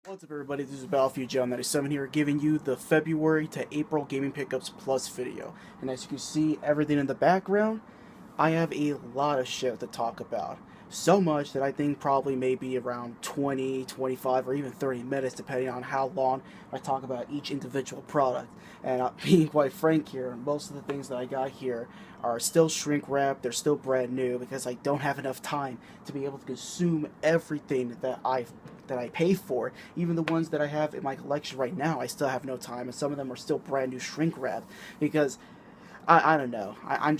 What's up everybody, this is Yugioh97 here, giving you the February to April Gaming Pickups Plus video. And as you can see, everything in the background, I have a lot of shit to talk about. So much that I think probably maybe around 20, 25, or even 30 minutes, depending on how long I talk about each individual product. And being quite frank here, most of the things that I got here are still shrink wrapped, they're still brand new, because I don't have enough time to be able to consume everything that I pay for. Even the ones that I have in my collection right now, I still have no time, and some of them are still brand new shrink wrapped, because I don't know. I'm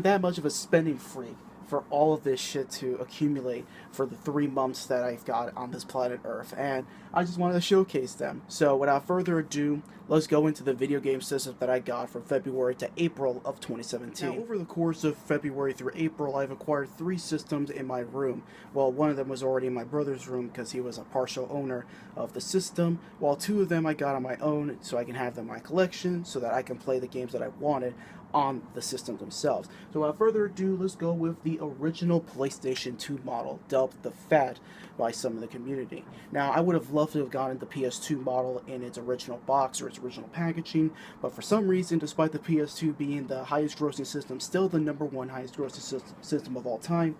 that much of a spending freak for all of this shit to accumulate for the 3 months that I've got on this planet Earth, and I just wanted to showcase them. So without further ado, let's go into the video game system that I got from February to April of 2017. Now, over the course of February through April, I've acquired 3 systems in my room. Well, one of them was already in my brother's room because he was a partial owner of the system, while 2 of them I got on my own so I can have them in my collection so that I can play the games that I wanted on the systems themselves. So without further ado, let's go with the original PlayStation 2 model, dubbed the Fat by some of the community. Now, I would have loved to have gotten the PS2 model in its original box or its original packaging, but for some reason, despite the PS2 being the highest grossing system, still the #1 highest grossing system of all time,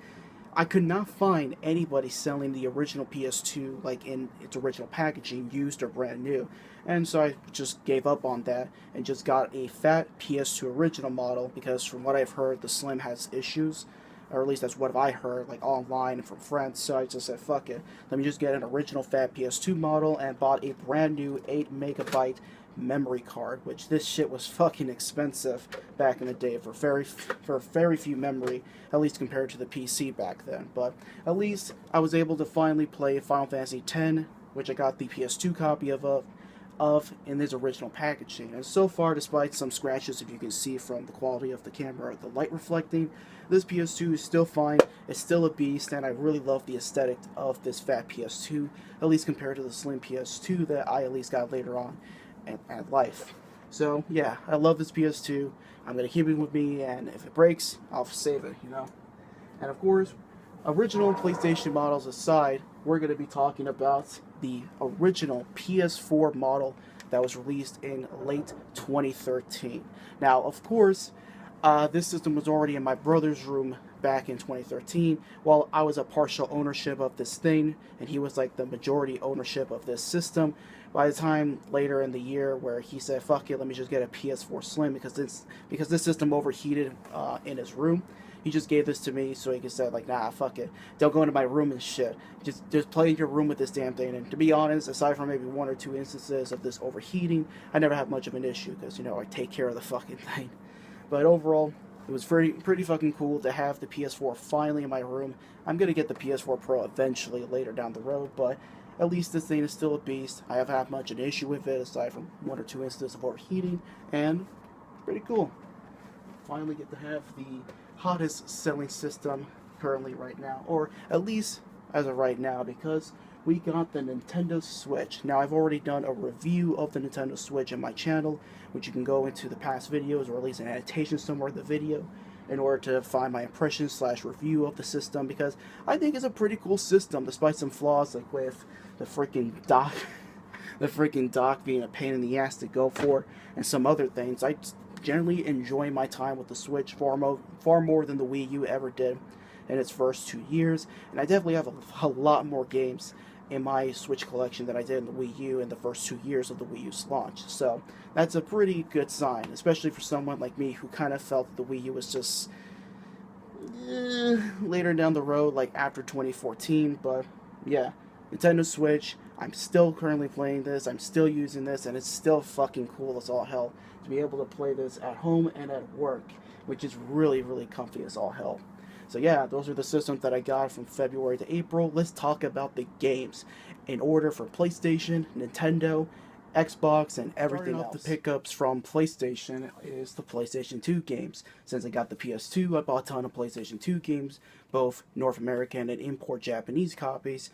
I could not find anybody selling the original PS2 like in its original packaging, used or brand new. And so I just gave up on that and just got a fat PS2 original model, because from what I've heard, the Slim has issues, or at least that's what I heard, like online and from friends. So I just said, fuck it, let me just get an original fat PS2 model, and bought a brand new 8 megabyte memory card, which this shit was fucking expensive back in the day for very few memory, at least compared to the PC back then. But at least I was able to finally play Final Fantasy X, which I got the PS2 copy of in its original packaging. And so far, despite some scratches, if you can see from the quality of the camera, the light reflecting, this PS2 is still fine. It's still a beast, and I really love the aesthetic of this fat PS2, at least compared to the slim PS2 that I at least got later on at life. So yeah, I love this PS2. I'm gonna keep it with me, and if it breaks, I'll save it, you know. And of course, original PlayStation models aside, we're gonna be talking about the original PS4 model that was released in late 2013. Now, of course, this system was already in my brother's room back in 2013, while I was a partial ownership of this thing, and he was like the majority ownership of this system. By the time later in the year where he said, fuck it, let me just get a PS4 Slim because this system overheated in his room, he just gave this to me so he could say, like, nah, fuck it, don't go into my room and shit, just play in your room with this damn thing. And to be honest, aside from maybe 1 or 2 instances of this overheating, I never had much of an issue because, you know, I take care of the fucking thing. But overall, it was pretty fucking cool to have the PS4 finally in my room. I'm gonna get the PS4 Pro eventually later down the road, but at least this thing is still a beast. I haven't had much an issue with it, aside from 1 or 2 instances of overheating, and pretty cool. Finally get to have the hottest selling system currently right now, or at least as of right now, because we got the Nintendo Switch. Now, I've already done a review of the Nintendo Switch in my channel, which you can go into the past videos, or at least an annotation somewhere in the video, in order to find my impressions / review of the system, because I think it's a pretty cool system, despite some flaws, like with the freaking dock, being a pain in the ass to go for, and some other things. I generally enjoy my time with the Switch far more than the Wii U ever did in its first 2 years, and I definitely have a lot more games in my Switch collection than I did in the Wii U in the first 2 years of the Wii U's launch. So that's a pretty good sign, especially for someone like me who kind of felt that the Wii U was just later down the road, like after 2014. But yeah, Nintendo Switch, I'm still currently playing this, I'm still using this, and it's still fucking cool as all hell to be able to play this at home and at work, which is really, really comfy as all hell. So yeah, those are the systems that I got from February to April. Let's talk about the games in order for PlayStation, Nintendo, Xbox, and everything else. The pickups from PlayStation is the PlayStation 2 games. Since I got the PS2, I bought a ton of PlayStation 2 games, both North American and import Japanese copies,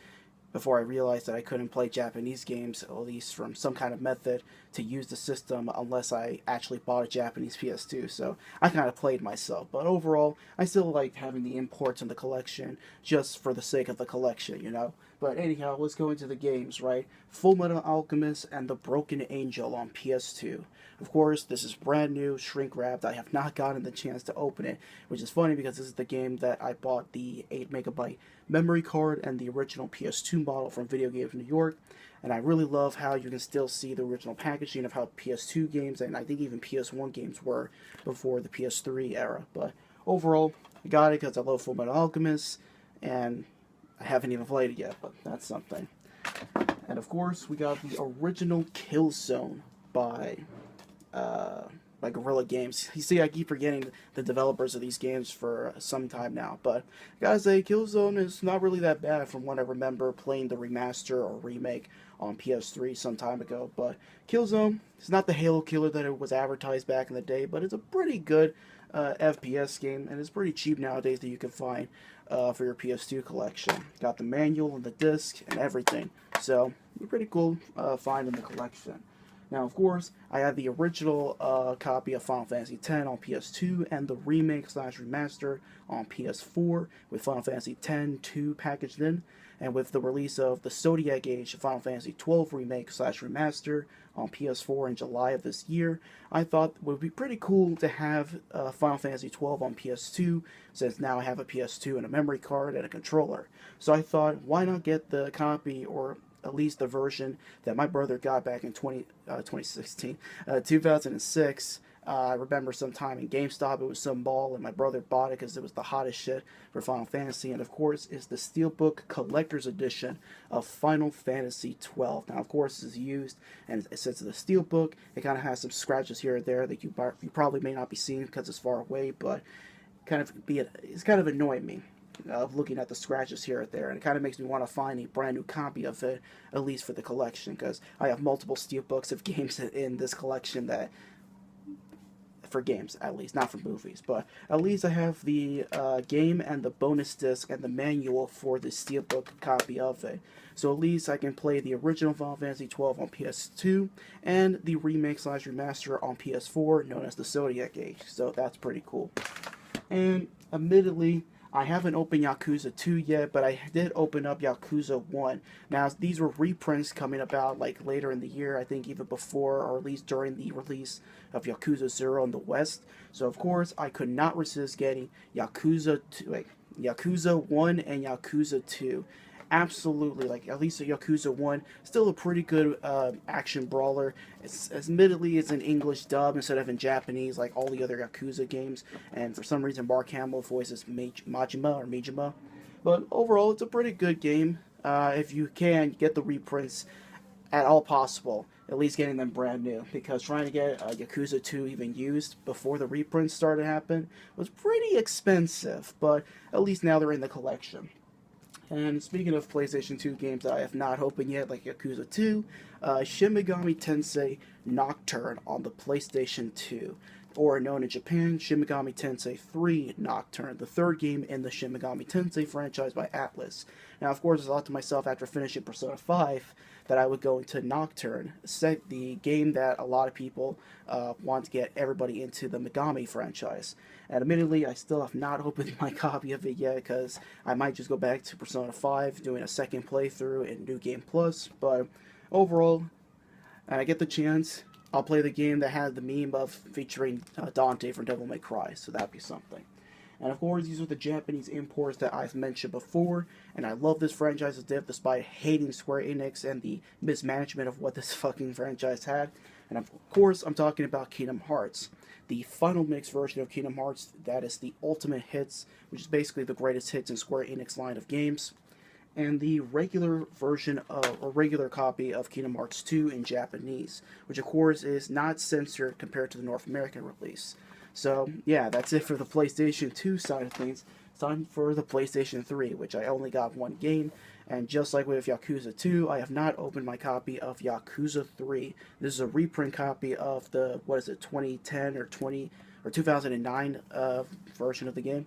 before I realized that I couldn't play Japanese games, at least from some kind of method, to use the system unless I actually bought a Japanese PS2, so I kind of played myself. But overall, I still like having the imports in the collection just for the sake of the collection, you know? But anyhow, let's go into the games, right? Full Metal Alchemist and The Broken Angel on PS2. Of course, this is brand new, shrink wrapped. I have not gotten the chance to open it, which is funny because this is the game that I bought the 8 megabyte memory card and the original PS2 model from Video Games New York. And I really love how you can still see the original packaging of how PS2 games and I think even PS1 games were before the PS3 era. But overall, I got it because I love Full Metal Alchemist, and I haven't even played it yet, but that's something. And of course, we got the original Killzone by Guerrilla Games. You see, I keep forgetting the developers of these games for some time now, but I gotta say, Killzone is not really that bad from what I remember playing the remaster or remake on PS3 some time ago. But Killzone is not the Halo killer that it was advertised back in the day, but it's a pretty good FPS game, and it's pretty cheap nowadays that you can find for your PS2 collection. Got the manual and the disc and everything, so it's pretty cool find in the collection. Now, of course, I have the original copy of Final Fantasy X on PS2 and the remake/remaster on PS4 with Final Fantasy X-2 packaged in, and with the release of the Zodiac Age Final Fantasy XII remake/remaster on PS4 in July of this year, I thought it would be pretty cool to have Final Fantasy XII on PS2, since now I have a PS2 and a memory card and a controller. So I thought, why not get the copy, or at least the version that my brother got back in 2006. I remember sometime in GameStop it was some ball, and my brother bought it because it was the hottest shit for Final Fantasy. And of course, is the Steelbook Collector's Edition of Final Fantasy XII. Now, of course, this is used, and since it's the Steelbook, it kind of has some scratches here or there that you probably may not be seeing because it's far away, but it's kind of annoying me of looking at the scratches here and there, and it kind of makes me want to find a brand new copy of it, at least for the collection, because I have multiple steelbooks of games in this collection that, for games at least, not for movies, but at least I have the game and the bonus disc and the manual for the steelbook copy of it. So at least I can play the original Final Fantasy XII on PS2 and the remake/remaster on PS4, known as the Zodiac Age. So that's pretty cool. And admittedly, I haven't opened Yakuza 2 yet, but I did open up Yakuza 1. Now, these were reprints coming about like later in the year, I think even before or at least during the release of Yakuza 0 in the West. So, of course, I could not resist getting Yakuza 1 and Yakuza 2. Absolutely, like, at least Yakuza 1, still a pretty good action brawler. Admittedly, it's in English dub instead of in Japanese, like all the other Yakuza games, and for some reason Mark Hamill voices Majima. But overall, it's a pretty good game. If you can, get the reprints at all possible, at least getting them brand new, because trying to get Yakuza 2 even used before the reprints started to happen was pretty expensive, but at least now they're in the collection. And speaking of PlayStation 2 games that I have not opened yet, like Yakuza 2, Shin Megami Tensei Nocturne on the PlayStation 2, or known in Japan, Shin Megami Tensei 3 Nocturne, the third game in the Shin Megami Tensei franchise by Atlus. Now, of course, I thought to myself after finishing Persona 5 that I would go into Nocturne, the game that a lot of people want to get everybody into the Megami franchise. And admittedly, I still have not opened my copy of it yet, because I might just go back to Persona 5, doing a second playthrough in New Game Plus. But overall, I get the chance, I'll play the game that had the meme of featuring Dante from Devil May Cry, so that'd be something. And of course, these are the Japanese imports that I've mentioned before, and I love this franchise as div despite hating Square Enix and the mismanagement of what this fucking franchise had. And of course, I'm talking about Kingdom Hearts. The final mix version of Kingdom Hearts, that is the Ultimate Hits, which is basically the greatest hits in Square Enix line of games. And the regular version of, or regular copy of Kingdom Hearts 2 in Japanese, which of course is not censored compared to the North American release. So, yeah, that's it for the PlayStation 2 side of things. It's time for the PlayStation 3, which I only got one game. And just like with Yakuza 2, I have not opened my copy of Yakuza 3. This is a reprint copy of the, 2010 or 2009 version of the game.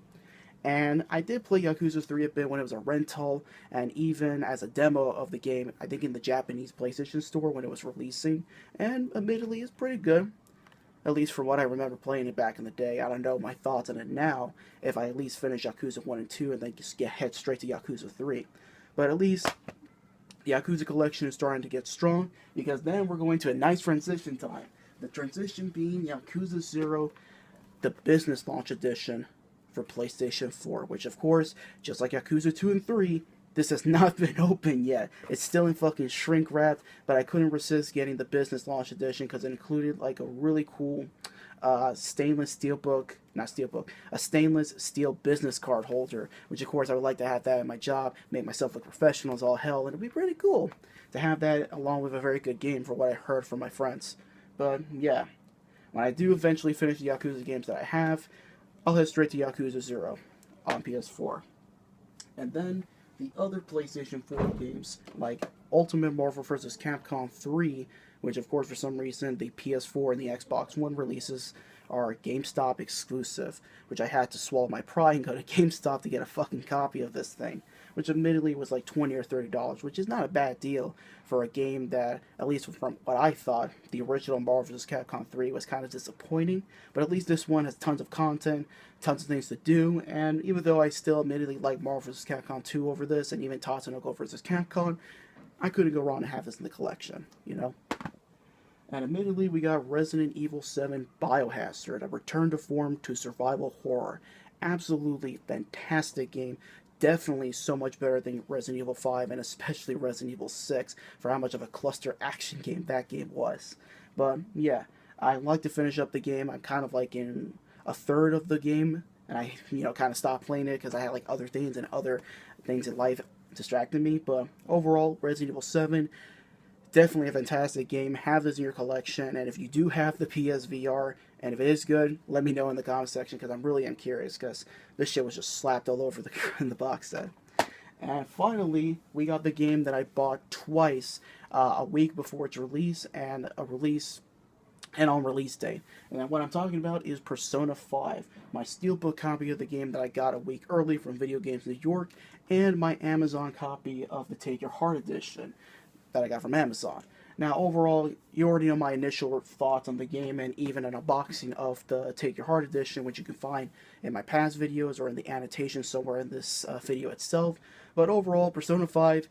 And I did play Yakuza 3 a bit when it was a rental, and even as a demo of the game, I think in the Japanese PlayStation Store when it was releasing. And admittedly, it's pretty good, at least for what I remember playing it back in the day. I don't know my thoughts on it now, if I at least finish Yakuza 1 and 2 and then just head straight to Yakuza 3. But at least the Yakuza collection is starting to get strong, because then we're going to a nice transition time. The transition being Yakuza 0, the Business Launch Edition for PlayStation 4, which of course, just like Yakuza 2 and 3, this has not been open yet. It's still in fucking shrink wrapped, but I couldn't resist getting the Business Launch Edition because it included like a really cool stainless steel book, not steel book, a stainless steel business card holder, which of course I would like to have that in my job, make myself look professional as all hell, and it'd be pretty cool to have that along with a very good game for what I heard from my friends. But yeah, when I do eventually finish the Yakuza games that I have, I'll head straight to Yakuza 0 on PS4. And then the other PlayStation 4 games, like Ultimate Marvel vs. Capcom 3, which of course for some reason the PS4 and the Xbox One releases are GameStop exclusive, which I had to swallow my pride and go to GameStop to get a fucking copy of this thing, which admittedly was like $20 or $30, which is not a bad deal for a game that, at least from what I thought, the original Marvel vs. Capcom 3 was kind of disappointing, but at least this one has tons of content, tons of things to do, and even though I still admittedly like Marvel vs. Capcom 2 over this, and even Tatsunoko vs. Capcom, I couldn't go wrong to have this in the collection, you know? And admittedly, we got Resident Evil 7 Biohazard, a return to form to survival horror. Absolutely fantastic game. Definitely so much better than Resident Evil 5 and especially Resident Evil 6 for how much of a cluster action game that game was. But yeah, I'd like to finish up the game. I'm kind of like in a third of the game, and I, kind of stopped playing it because I had like other things in life distracted me. But overall, Resident Evil 7, definitely a fantastic game. Have this in your collection, and if you do have the PSVR, and if it is good, let me know in the comment section, because I really am curious, because this shit was just slapped all over the in the box set. And finally, we got the game that I bought twice, a week before its release, and on release day. And what I'm talking about is Persona 5, my steelbook copy of the game that I got a week early from Video Games New York, and my Amazon copy of the Take Your Heart edition that I got from Amazon. Now, overall, you already know my initial thoughts on the game, and even an unboxing of the Take Your Heart edition, which you can find in my past videos or in the annotation somewhere in this video itself. But overall, Persona 5,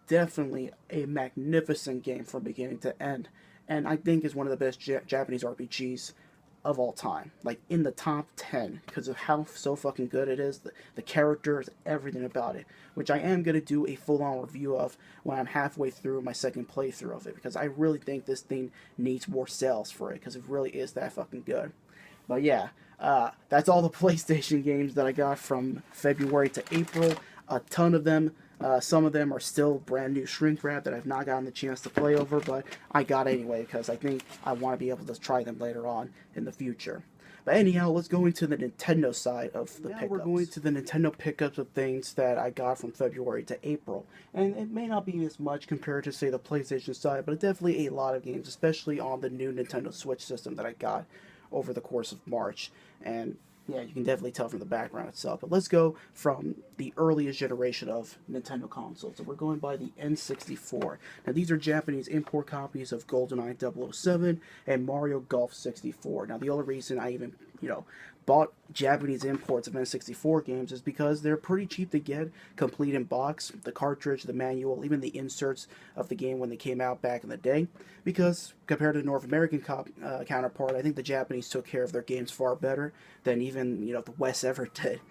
definitely a magnificent game from beginning to end, and I think is one of the best Japanese RPGs of all time, like in the top 10, because of how so fucking good it is, the characters, everything about it, which I am going to do a full-on review of when I'm halfway through my second playthrough of it, because I really think this thing needs more sales for it, because it really is that fucking good. But yeah, that's all the PlayStation games that I got from February to April, a ton of them. Some of them are still brand new shrink wrap that I've not gotten the chance to play over, but I got anyway because I think I want to be able to try them later on in the future. But anyhow, let's go into the Nintendo side of the pickups. Now we're going to the Nintendo pickups of things that I got from February to April. And it may not be as much compared to, say, the PlayStation side, but definitely a lot of games, especially on the new Nintendo Switch system that I got over the course of March. And yeah, you can definitely tell from the background itself. But let's go from the earliest generation of Nintendo consoles. So we're going by the N64. Now, these are Japanese import copies of GoldenEye 007 and Mario Golf 64. Now, the only reason I even, bought Japanese imports of N64 games is because they're pretty cheap to get, complete in box, the cartridge, the manual, even the inserts of the game when they came out back in the day, because compared to the North American counterpart, I think the Japanese took care of their games far better than even, the West ever did.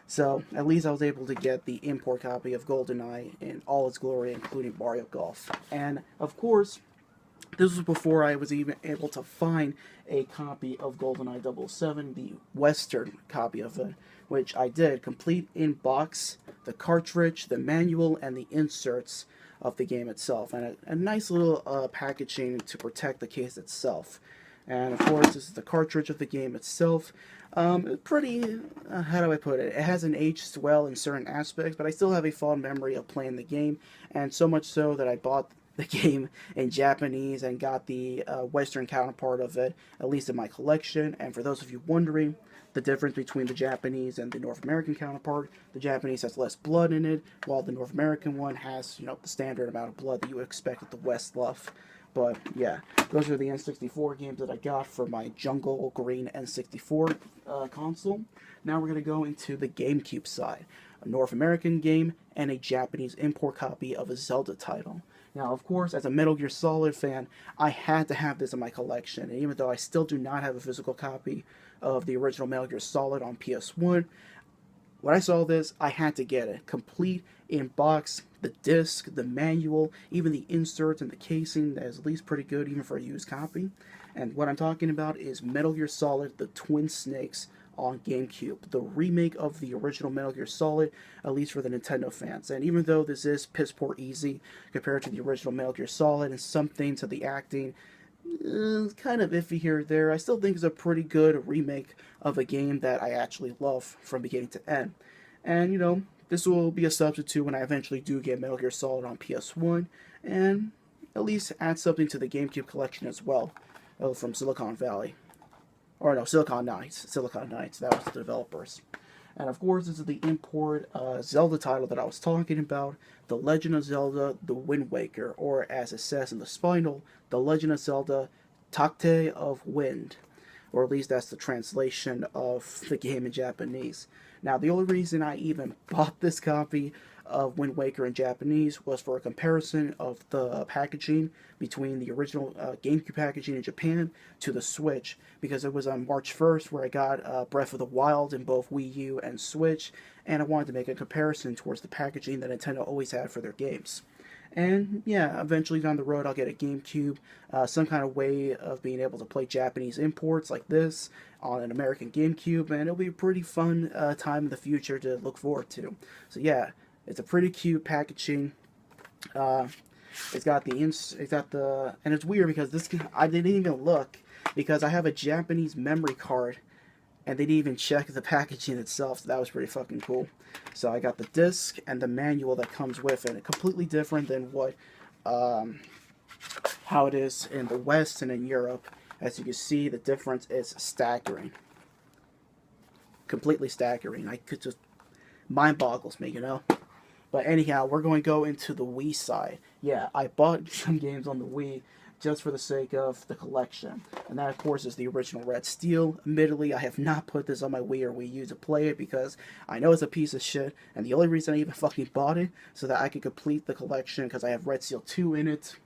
So, at least I was able to get the import copy of GoldenEye in all its glory, including Mario Golf. And, of course, this was before I was even able to find a copy of GoldenEye 007, the Western copy of it, which I did, complete in box, the cartridge, the manual, and the inserts of the game itself, and a nice little packaging to protect the case itself. And of course, this is the cartridge of the game itself. Pretty, how do I put it? It hasn't aged well in certain aspects, but I still have a fond memory of playing the game, and so much so that I bought the game in Japanese and got the Western counterpart of it, at least in my collection. And for those of you wondering, the difference between the Japanese and the North American counterpart, the Japanese has less blood in it, while the North American one has, the standard amount of blood that you would expect at the West love. But yeah, those are the N64 games that I got for my Jungle Green N64 console. Now we're going to go into the GameCube side. A North American game and a Japanese import copy of a Zelda title. Now, of course, as a Metal Gear Solid fan, I had to have this in my collection. And even though I still do not have a physical copy of the original Metal Gear Solid on PS1, when I saw this, I had to get it. Complete in box, the disc, the manual, even the inserts and the casing that is at least pretty good even for a used copy. And what I'm talking about is Metal Gear Solid, the Twin Snakes on GameCube, the remake of the original Metal Gear Solid, at least for the Nintendo fans. And even though this is piss poor easy compared to the original Metal Gear Solid, and some things of the acting kind of iffy here or there, I still think it's a pretty good remake of a game that I actually love from beginning to end. And this will be a substitute when I eventually do get Metal Gear Solid on PS1, and at least add something to the GameCube collection as well, from Silicon Valley. Or no, Silicon Knights. Silicon Knights, that was the developers. And of course, this is the import Zelda title that I was talking about, The Legend of Zelda The Wind Waker, or as it says in the spinal, The Legend of Zelda Takte of Wind. Or at least that's the translation of the game in Japanese. Now, the only reason I even bought this copy of Wind Waker in Japanese was for a comparison of the packaging between the original GameCube packaging in Japan to the Switch, because it was on March 1st where I got Breath of the Wild in both Wii U and Switch, and I wanted to make a comparison towards the packaging that Nintendo always had for their games. And yeah, eventually down the road I'll get a GameCube, some kind of way of being able to play Japanese imports like this on an American GameCube, and it'll be a pretty fun time in the future to look forward to. So yeah, it's a pretty cute packaging. It's got the, and it's weird because I didn't even look, because I have a Japanese memory card, and they didn't even check the packaging itself, so that was pretty fucking cool. So I got the disc and the manual that comes with it, completely different than what, how it is in the West and in Europe. As you can see, the difference is staggering. Completely staggering. I could just, mind boggles me, But anyhow, we're going to go into the Wii side. Yeah, I bought some games on the Wii just for the sake of the collection. And that, of course, is the original Red Steel. Admittedly, I have not put this on my Wii or Wii U to play it because I know it's a piece of shit. And the only reason I even fucking bought it so that I could complete the collection, because I have Red Steel 2 in it.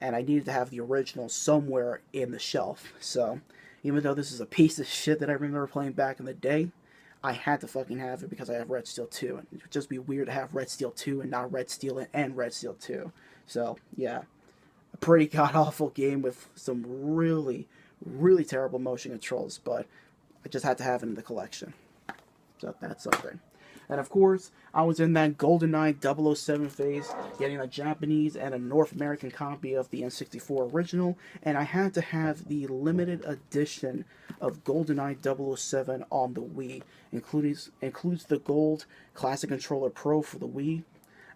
And I needed to have the original somewhere in the shelf. So, even though this is a piece of shit that I remember playing back in the day, I had to fucking have it because I have Red Steel 2. And it would just be weird to have Red Steel 2 and not Red Steel and Red Steel 2. So, yeah. A pretty god-awful game with some really, really terrible motion controls. But I just had to have it in the collection. So, that's something. And of course, I was in that GoldenEye 007 phase, getting a Japanese and a North American copy of the N64 original, and I had to have the limited edition of GoldenEye 007 on the Wii. Includes the Gold Classic Controller Pro for the Wii,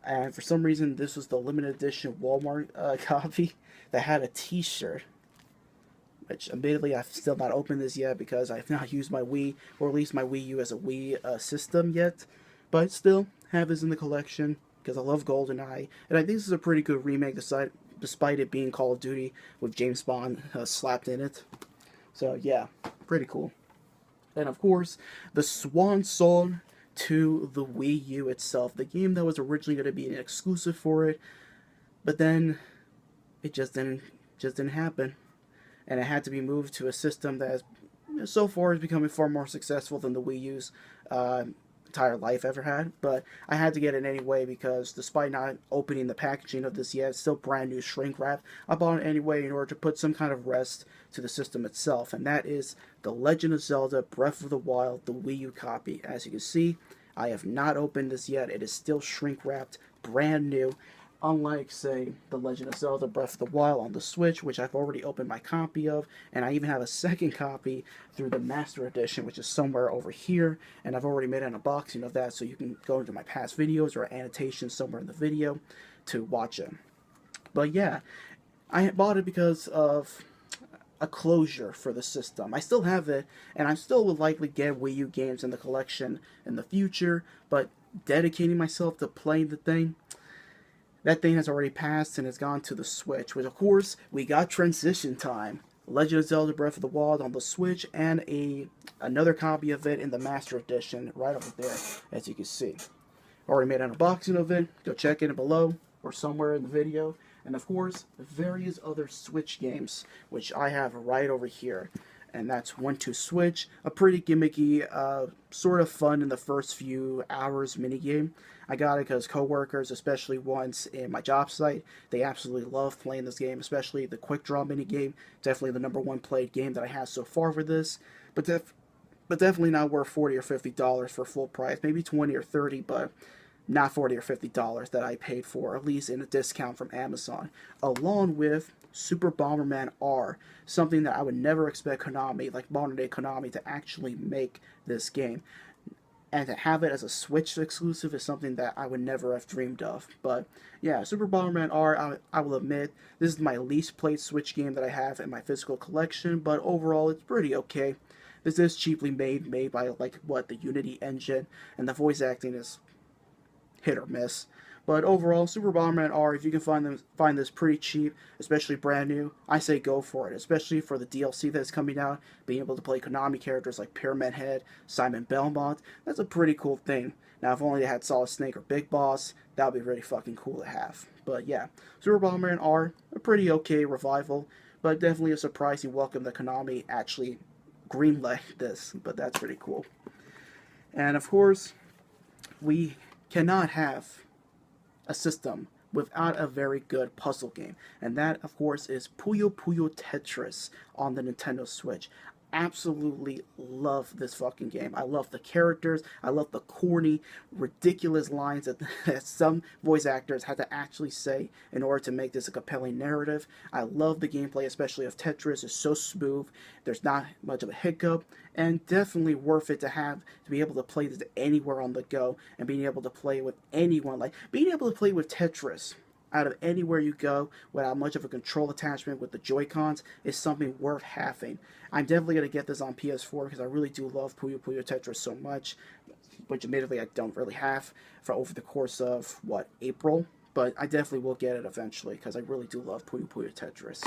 and for some reason this was the limited edition Walmart copy that had a t-shirt. Which, admittedly, I've still not opened this yet because I've not used my Wii, or at least my Wii U as a Wii system yet. But still, have this in the collection because I love GoldenEye. And I think this is a pretty good remake despite it being Call of Duty with James Bond slapped in it. So, yeah, pretty cool. And, of course, the swan song to the Wii U itself. The game that was originally going to be an exclusive for it. But then, it just didn't happen. And it had to be moved to a system that has, so far is becoming far more successful than the Wii U's entire life ever had. But I had to get it anyway because despite not opening the packaging of this yet, it's still brand new shrink wrap. I bought it anyway in order to put some kind of rest to the system itself. And that is The Legend of Zelda Breath of the Wild, the Wii U copy. As you can see, I have not opened this yet. It is still shrink wrapped, brand new. Unlike, say, The Legend of Zelda Breath of the Wild on the Switch, which I've already opened my copy of, and I even have a second copy through the Master Edition, which is somewhere over here, and I've already made an unboxing of that, so you can go into my past videos or annotations somewhere in the video to watch it. But yeah, I bought it because of a closure for the system. I still have it, and I still would likely get Wii U games in the collection in the future, but dedicating myself to playing the thing, that thing has already passed and has gone to the Switch, which of course we got transition time. Legend of Zelda Breath of the Wild on the Switch, and another copy of it in the Master Edition right over there, as you can see. Already made an unboxing of it. Go check it below or somewhere in the video. And of course, various other Switch games, which I have right over here. And that's One Two Switch, a pretty gimmicky, sort of fun in the first few hours minigame. I got it because coworkers, especially ones in my job site, they absolutely love playing this game, especially the quick draw minigame. Definitely the #1 played game that I have so far for this, but definitely not worth $40 or $50 for full price. Maybe 20 or 30, but not $40 or $50 that I paid for, at least in a discount from Amazon, along with Super Bomberman R, something that I would never expect Konami, like modern day Konami, to actually make this game. And to have it as a Switch exclusive is something that I would never have dreamed of. But yeah, Super Bomberman R, I will admit, this is my least played Switch game that I have in my physical collection, but overall it's pretty okay. This is cheaply made by, like, the Unity engine, and the voice acting is hit or miss. But overall, Super Bomberman R, if you can find this pretty cheap, especially brand new, I say go for it. Especially for the DLC that's coming out, being able to play Konami characters like Pyramid Head, Simon Belmont, that's a pretty cool thing. Now, if only they had Solid Snake or Big Boss, that would be really fucking cool to have. But yeah, Super Bomberman R, a pretty okay revival, but definitely a surprising welcome that Konami actually greenlit this, but that's pretty cool. And of course, we cannot have a system without a very good puzzle game, and that of course is Puyo Puyo Tetris on the Nintendo Switch. Absolutely love this fucking game. I love the characters. I love the corny, ridiculous lines that some voice actors had to actually say in order to make this a compelling narrative. I love the gameplay, especially of Tetris. It's so smooth. There's not much of a hiccup, and definitely worth it to be able to play this anywhere on the go, and being able to play with anyone. Like, being able to play with Tetris out of anywhere you go without much of a control attachment with the Joy-Cons is something worth having. I'm definitely going to get this on PS4 because I really do love Puyo Puyo Tetris so much, which admittedly I don't really have for over the course of, April, but I definitely will get it eventually because I really do love Puyo Puyo Tetris.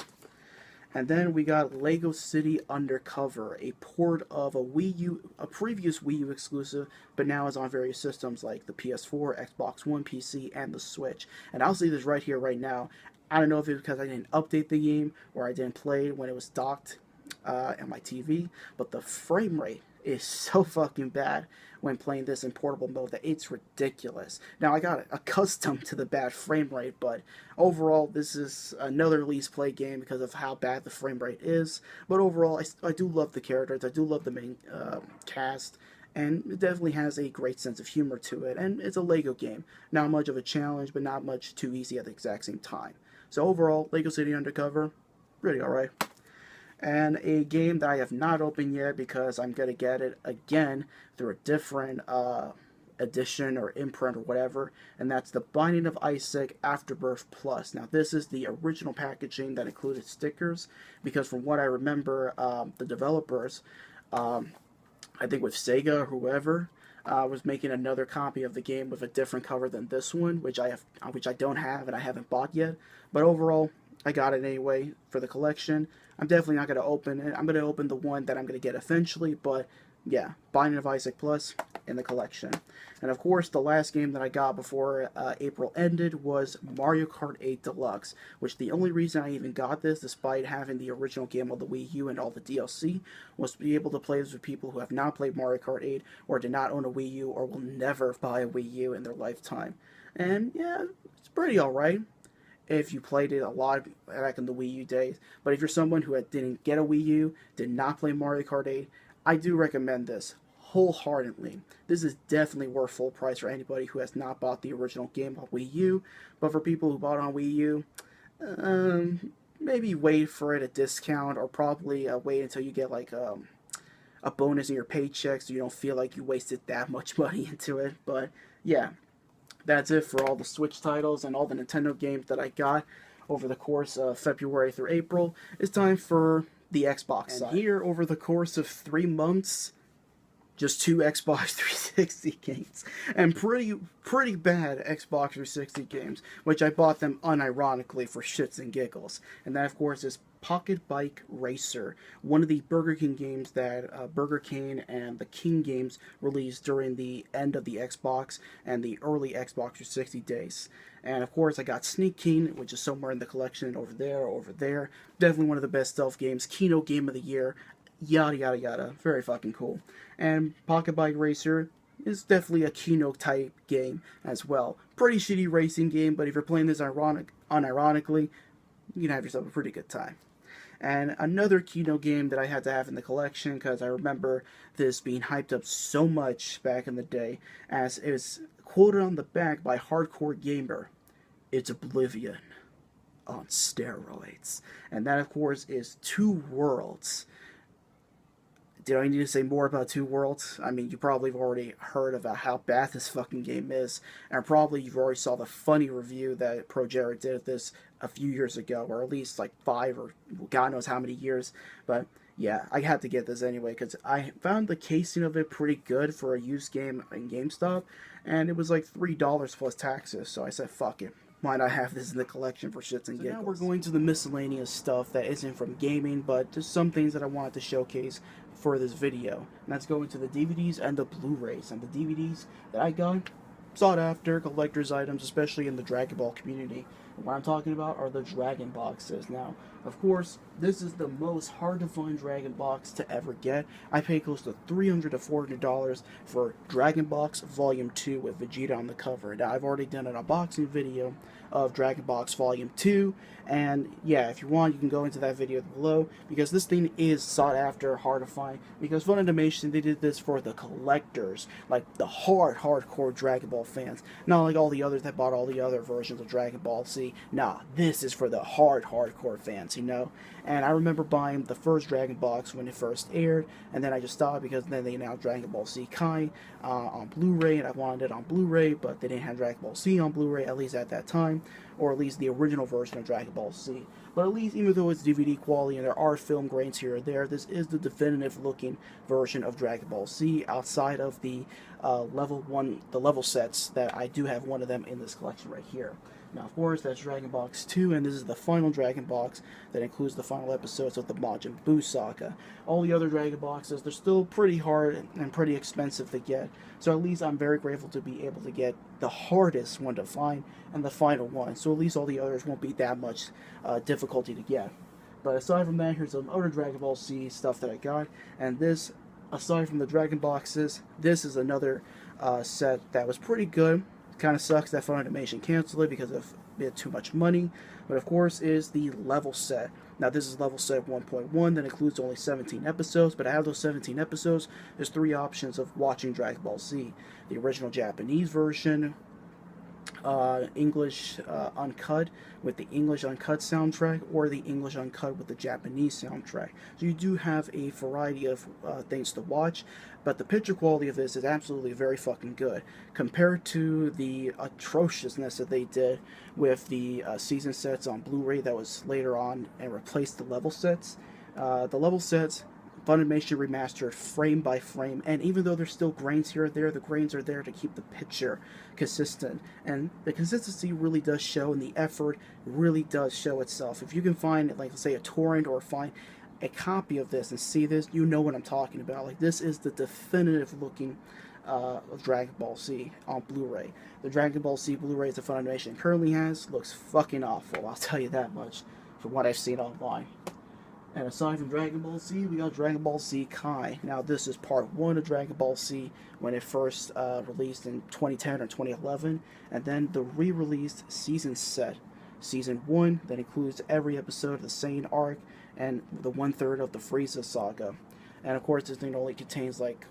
And then we got Lego City Undercover, a port of a previous Wii U exclusive, but now is on various systems like the PS4, Xbox One, PC, and the Switch. And I'll see this right here, right now. I don't know if it's because I didn't update the game or I didn't play it when it was docked on my TV, but the frame rate is so fucking bad when playing this in portable mode that it's ridiculous. Now, I got accustomed to the bad frame rate, but overall, this is another least played game because of how bad the frame rate is. But overall, I do love the characters, I do love the main cast, and it definitely has a great sense of humor to it, and it's a Lego game. Not much of a challenge, but not much too easy at the exact same time. So overall, Lego City Undercover, pretty alright. And a game that I have not opened yet because I'm going to get it again through a different edition or imprint or whatever, and that's the Binding of Isaac Afterbirth Plus. Now, this is the original packaging that included stickers, because from what I remember, the developers, I think with Sega or whoever, was making another copy of the game with a different cover than this one, which I don't have and I haven't bought yet. But overall, I got it anyway for the collection. I'm definitely not going to open it. I'm going to open the one that I'm going to get eventually, but yeah, Binding of Isaac Plus in the collection. And of course, the last game that I got before April ended was Mario Kart 8 Deluxe, which the only reason I even got this, despite having the original game on the Wii U and all the DLC, was to be able to play this with people who have not played Mario Kart 8 or did not own a Wii U or will never buy a Wii U in their lifetime. And yeah, it's pretty alright if you played it a lot back in the Wii U days. But if you're someone who didn't get a Wii U, did not play Mario Kart 8, I do recommend this wholeheartedly. This is definitely worth full price for anybody who has not bought the original game on Wii U. But for people who bought on Wii U, maybe wait for it at a discount, or probably wait until you get like a bonus in your paycheck so you don't feel like you wasted that much money into it. But yeah, that's it for all the Switch titles and all the Nintendo games that I got. over the course of February through April, it's time for the Xbox side. And here, over the course of 3 months, just 2 Xbox 360 games, and pretty bad Xbox 360 games, which I bought them unironically for shits and giggles. And that, of course, is Pocket Bike Racer, one of the Burger King games that Burger King and the King games released during the end of the Xbox and the early Xbox 360 days. And of course, I got Sneak King, which is somewhere in the collection over there. Definitely one of the best stealth games, Keynote Game of the Year. Yada yada yada, very fucking cool. And Pocket Bike Racer is definitely a Keynote type game as well. Pretty shitty racing game, but if you're playing this unironically, you can have yourself a pretty good time. And another Keynote game that I had to have in the collection, because I remember this being hyped up so much back in the day, as it was quoted on the back by Hardcore Gamer, it's Oblivion on steroids. And that, of course, is Two Worlds. Do I need to say more about Two Worlds? I mean, you probably have already heard about how bad this fucking game is, and probably you've already saw the funny review that Pro Jared did of this a few years ago, or at least like 5 or God knows how many years. But yeah, I had to get this anyway, because I found the casing of it pretty good for a used game in GameStop, and it was like $3 plus taxes, so I said, fuck it. Why not have this in the collection for shits and giggles? Now we're going to the miscellaneous stuff that isn't from gaming, but just some things that I wanted to showcase for this video. And that's going to the DVDs and the Blu-rays. And the DVDs that I got, sought after collector's items, especially in the Dragon Ball community. And what I'm talking about are the Dragon boxes. Now, of course, this is the most hard to find Dragon box to ever get. I paid close to $300 to $400 for Dragon Box Volume 2 with Vegeta on the cover. Now, I've already done an unboxing video of Dragon Box Volume 2, and yeah, if you want, you can go into that video below, because this thing is sought after, hard to find, because Funimation, they did this for the collectors, like the hardcore Dragon Ball fans, not like all the others that bought all the other versions of Dragon Ball Z. Nah, this is for the hardcore fans, you know. And I remember buying the first Dragon Box when it first aired, and then I just stopped because then they announced Dragon Ball Z Kai on Blu-ray, and I wanted it on Blu-ray, but they didn't have Dragon Ball Z on Blu-ray, at least at that time, or at least the original version of Dragon Ball Z. But at least, even though it's DVD quality and there are film grains here or there, this is the definitive looking version of Dragon Ball Z, outside of the level sets that I do have one of them in this collection right here. Now, of course, that's Dragon Box 2, and this is the final Dragon Box that includes the final episodes of the Majin Buu saga. All the other Dragon Boxes, they're still pretty hard and pretty expensive to get, so at least I'm very grateful to be able to get the hardest one to find and the final one, so at least all the others won't be that much difficulty to get. But aside from that, here's some other Dragon Ball Z stuff that I got, and this, aside from the Dragon Boxes, this is another set that was pretty good. Kind of sucks that Funimation canceled it because of too much money, but of course is the level set. Now this is level set 1.1 that includes only 17 episodes, but out of those 17 episodes, there's 3 options of watching Dragon Ball Z. The original Japanese version, English uncut with the English uncut soundtrack, or the English uncut with the Japanese soundtrack. So you do have a variety of things to watch, but the picture quality of this is absolutely very fucking good compared to the atrociousness that they did with the season sets on Blu-ray that was later on and replaced the level sets. The level sets, Funimation remastered frame by frame, and even though there's still grains here or there, the grains are there to keep the picture consistent, and the consistency really does show, and the effort really does show itself. If you can find, like, say, a torrent or find a copy of this and see this, you know what I'm talking about. Like, this is the definitive looking of Dragon Ball Z on Blu-ray. The Dragon Ball Z Blu-rays that Funimation currently has looks fucking awful, I'll tell you that much, from what I've seen online. And aside from Dragon Ball Z, we got Dragon Ball Z Kai. Now, this is part 1 of Dragon Ball Z when it first released in 2010 or 2011. And then the re-released season set. Season 1 that includes every episode of the Saiyan arc and the 1/3 of the Frieza saga. And of course, this thing only contains like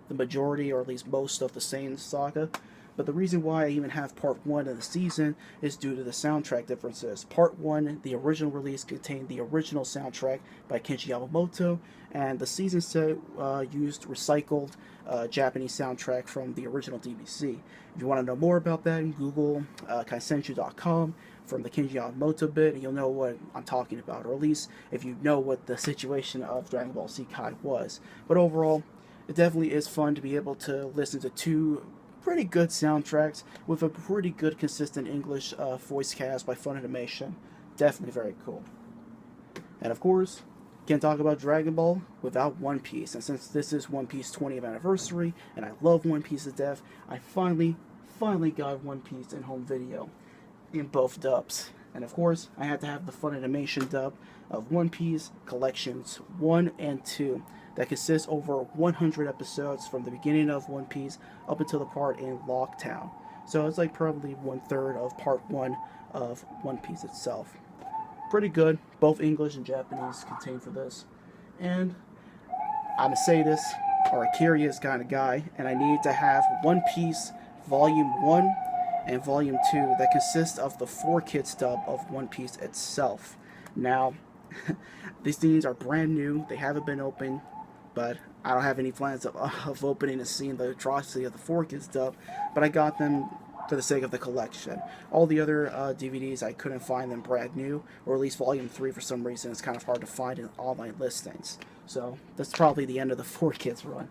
the majority, or at least most, of the Saiyan saga. But the reason why I even have part 1 of the season is due to the soundtrack differences. Part 1, the original release, contained the original soundtrack by Kenji Yamamoto, and the season set used recycled Japanese soundtrack from the original DBC. If you want to know more about that, Google kaisenshu.com from the Kenji Yamamoto bit, and you'll know what I'm talking about, or at least if you know what the situation of Dragon Ball Z Kai was. But overall, it definitely is fun to be able to listen to two pretty good soundtracks with a pretty good consistent English voice cast by Funimation. Definitely very cool. And of course, can't talk about Dragon Ball without One Piece. And since this is One Piece 20th anniversary, and I love One Piece to death, I finally got One Piece in home video in both dubs. And of course, I had to have the Funimation dub of One Piece Collections 1 and 2 that consists over 100 episodes from the beginning of One Piece up until the part in Locktown. So it's like probably 1/3 of part 1 of One Piece itself. Pretty good, both English and Japanese contained for this. And I'm gonna say this, or a curious kind of guy, and I need to have One Piece Volume 1 and Volume 2 that consists of the 4Kids dub of One Piece itself. Now, these things are brand new, they haven't been opened, but I don't have any plans of opening and seeing the atrocity of the 4Kids dub, but I got them for the sake of the collection. All the other DVDs, I couldn't find them brand new, or at least Volume 3 for some reason. It's kind of hard to find in online listings. So that's probably the end of the 4Kids run.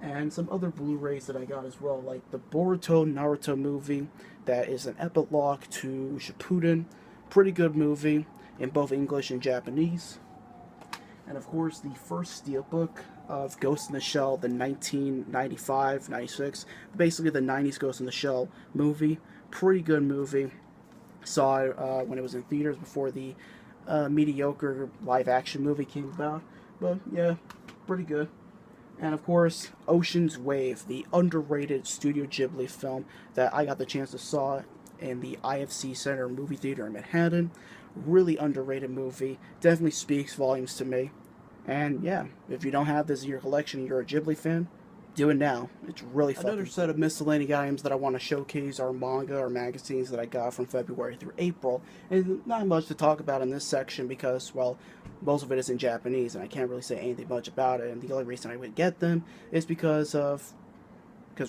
And some other Blu-rays that I got as well, like the Boruto Naruto movie, that is an epilogue to Shippuden. Pretty good movie in both English and Japanese. And of course, the first steelbook of Ghost in the Shell, the 1995-96, basically the 90s Ghost in the Shell movie. Pretty good movie. Saw it when it was in theaters before the mediocre live-action movie came about. But yeah, pretty good. And of course, Ocean's Wave, the underrated Studio Ghibli film that I got the chance to saw in the IFC Center movie theater in Manhattan. Really underrated movie. Definitely speaks volumes to me. And yeah, if you don't have this in your collection and you're a Ghibli fan, do it now. It's really fun. Another set of miscellaneous items that I want to showcase are manga or magazines that I got from February through April. And not much to talk about in this section because, well, most of it is in Japanese and I can't really say anything much about it. And the only reason I would get them is because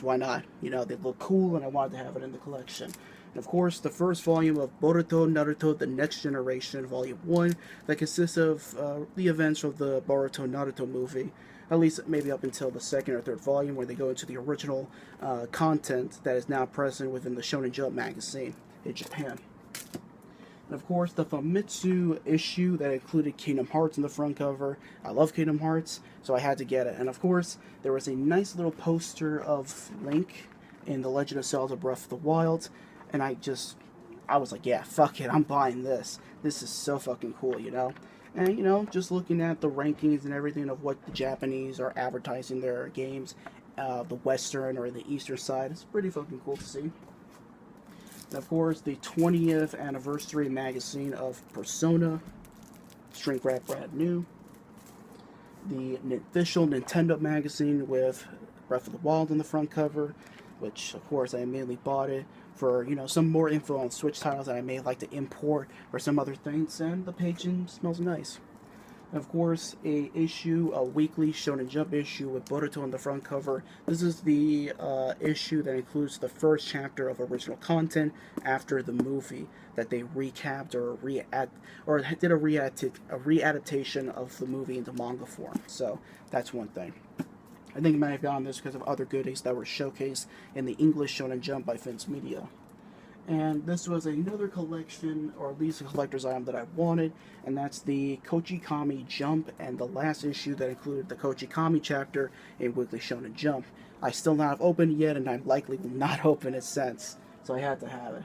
why not? You know, they look cool and I wanted to have it in the collection. And of course, the first volume of Boruto Naruto The Next Generation, Volume 1, that consists of the events of the Boruto Naruto movie, at least maybe up until the second or third volume, where they go into the original content that is now present within the Shonen Jump magazine in Japan. And of course, the Famitsu issue that included Kingdom Hearts in the front cover. I love Kingdom Hearts, so I had to get it. And of course, there was a nice little poster of Link in The Legend of Zelda Breath of the Wild. And I was like, yeah, fuck it, I'm buying this. This is so fucking cool, you know? And, you know, just looking at the rankings and everything of what the Japanese are advertising their games, the Western or the Eastern side, it's pretty fucking cool to see. And of course, the 20th anniversary magazine of Persona, shrink wrap brand new. The official Nintendo magazine with Breath of the Wild on the front cover, which, of course, I immediately bought it for, you know, some more info on Switch titles that I may like to import or some other things, and the packaging smells nice. And of course, a weekly Shonen Jump issue with Boruto on the front cover. This is the issue that includes the first chapter of original content after the movie that they recapped or did a readaptation of the movie into manga form. So that's one thing. I think I might have gotten this because of other goodies that were showcased in the English Shonen Jump by Vince Media. And this was another collection, or at least a collector's item that I wanted, and that's the Kochikami Jump, and the last issue that included the Kochikami chapter in Weekly Shonen Jump. I still not have opened yet, and I likely will not open it since, so I had to have it.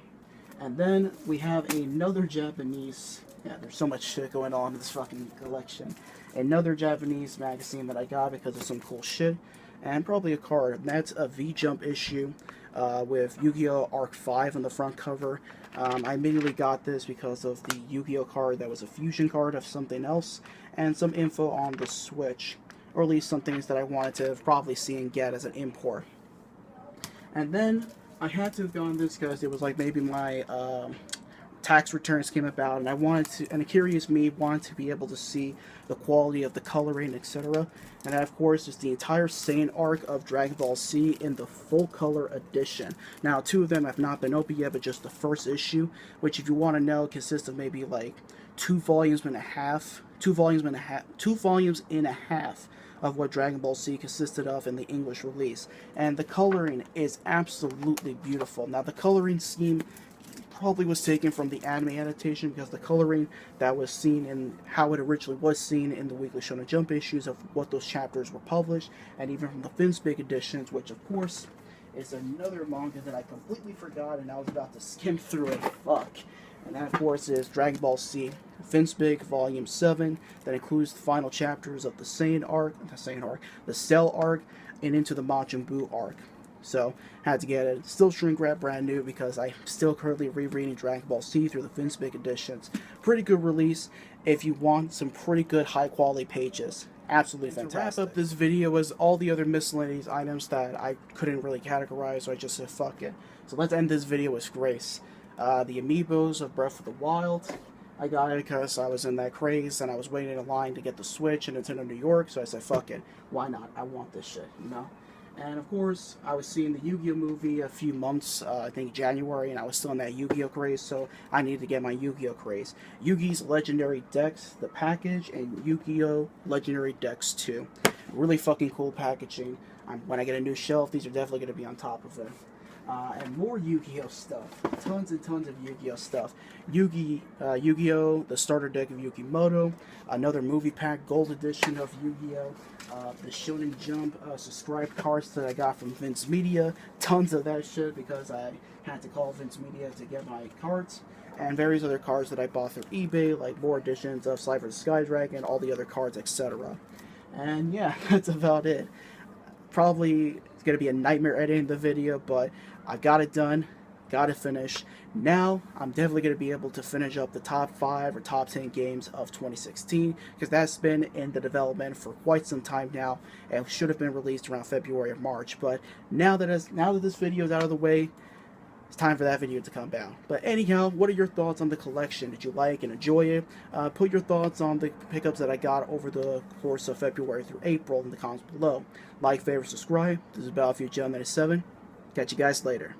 And then we have another Japanese, yeah, there's so much shit going on in this fucking collection. Another Japanese magazine that I got because of some cool shit, and probably a card. And that's a V-Jump issue with Yu-Gi-Oh! Arc 5 on the front cover. I immediately got this because of the Yu-Gi-Oh! Card that was a fusion card of something else, and some info on the Switch, or at least some things that I wanted to probably see and get as an import. And then I had to have gotten this because it was like maybe my tax returns came about, and I wanted to, and a curious me wanted to be able to see the quality of the coloring, etc. And that, of course, is the entire Saiyan arc of Dragon Ball Z in the full color edition. Now, 2 of them have not been opened yet, but just the first issue, which, if you want to know, consists of maybe like 2 volumes and a half of what Dragon Ball Z consisted of in the English release. And the coloring is absolutely beautiful. Now, the coloring scheme probably was taken from the anime adaptation, because the coloring that was seen in how it originally was seen in the Weekly Shonen Jump issues of what those chapters were published, and even from the Finsbig editions, which of course is another manga that I completely forgot and I was about to skim through it. Fuck. And that, of course, is Dragon Ball Z Finsbig Volume 7, that includes the final chapters of the the Cell arc, and into the Majin Buu arc. So, had to get it. Still shrink wrap brand new, because I'm still currently rereading Dragon Ball Z through the Finsbig editions. Pretty good release if you want some pretty good high quality pages. Absolutely fantastic. To wrap up this video is all the other miscellaneous items that I couldn't really categorize, so I just said fuck it. So let's end this video with grace. The amiibos of Breath of the Wild. I got it because I was in that craze and I was waiting in line to get the Switch in Nintendo New York, so I said fuck it. Why not? I want this shit, you know? And of course, I was seeing the Yu-Gi-Oh movie a few months, I think January, and I was still in that Yu-Gi-Oh craze, so I needed to get my Yu-Gi-Oh craze. Yu-Gi's Legendary Decks, the package, and Yu-Gi-Oh Legendary Decks 2. Really fucking cool packaging. When I get a new shelf, these are definitely going to be on top of it. And more Yu-Gi-Oh stuff. Tons and tons of Yu-Gi-Oh stuff. Yu-Gi-Oh, the starter deck of Yukimoto, another movie pack, gold edition of Yu-Gi-Oh, the Shonen Jump subscribe cards that I got from Vince Media, tons of that shit because I had to call Vince Media to get my cards, and various other cards that I bought through eBay, like more editions of Cypher the Sky Dragon, all the other cards, etc. And yeah, that's about it. Probably it's going to be a nightmare editing the video, but I got it done, got it finished. Now, I'm definitely going to be able to finish up the top 5 or top 10 games of 2016, because that's been in the development for quite some time now, and should have been released around February or March. But now that this video is out of the way, it's time for that video to come out. But anyhow, what are your thoughts on the collection? Did you like and enjoy it? Put your thoughts on the pickups that I got over the course of February through April in the comments below. Like, favorite, subscribe. This is Battlefield John 97. Catch you guys later.